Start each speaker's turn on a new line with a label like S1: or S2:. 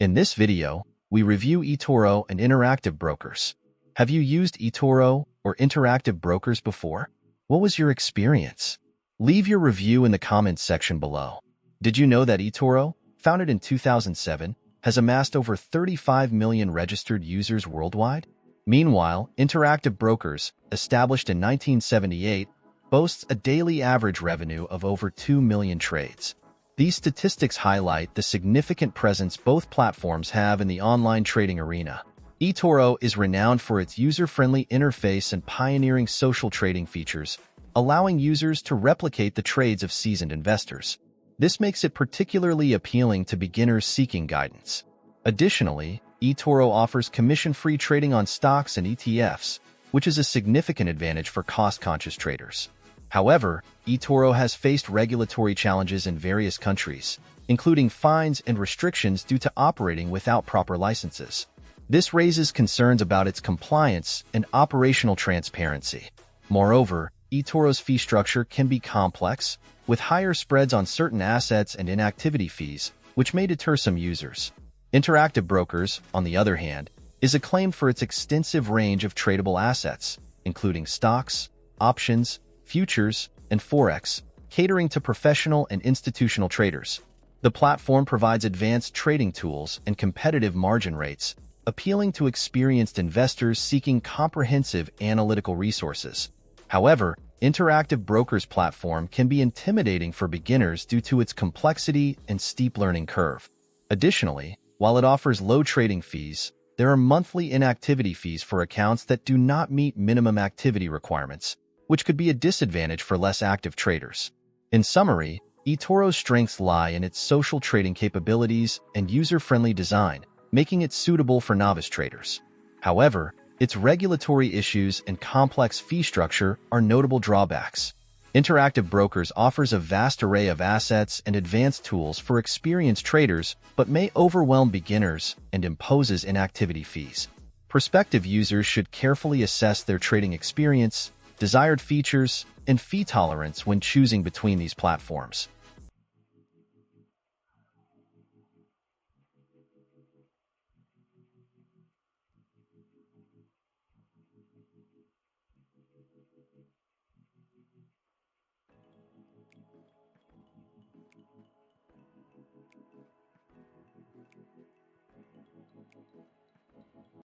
S1: In this video, we review eToro and interactive brokers. Have you used eToro or interactive brokers before? What was your experience? Leave your review in the comments section below. Did you know that eToro, founded in 2007, has amassed over 35 million registered users worldwide? Meanwhile, interactive brokers, established in 1978, boasts a daily average revenue of over 2 million trades. These statistics highlight the significant presence both platforms have in the online trading arena. eToro is renowned for its user-friendly interface and pioneering social trading features, allowing users to replicate the trades of seasoned investors. This makes it particularly appealing to beginners seeking guidance. Additionally, eToro offers commission-free trading on stocks and ETFs, which is a significant advantage for cost-conscious traders. However, eToro has faced regulatory challenges in various countries, including fines and restrictions due to operating without proper licenses. This raises concerns about its compliance and operational transparency. Moreover, eToro's fee structure can be complex, with higher spreads on certain assets and inactivity fees, which may deter some users. Interactive brokers, on the other hand, is acclaimed for its extensive range of tradable assets, including stocks, options, futures, and Forex, catering to professional and institutional traders. The platform provides advanced trading tools and competitive margin rates, appealing to experienced investors seeking comprehensive analytical resources. However, interactive brokers' platform can be intimidating for beginners due to its complexity and steep learning curve. Additionally, while it offers low trading fees, there are monthly inactivity fees for accounts that do not meet minimum activity requirements, which could be a disadvantage for less active traders. In summary, eToro's strengths lie in its social trading capabilities and user-friendly design, making it suitable for novice traders. However, its regulatory issues and complex fee structure are notable drawbacks. Interactive Brokers offers a vast array of assets and advanced tools for experienced traders, but may overwhelm beginners and imposes inactivity fees. Prospective users should carefully assess their trading experience, desired features, and fee tolerance when choosing between these platforms.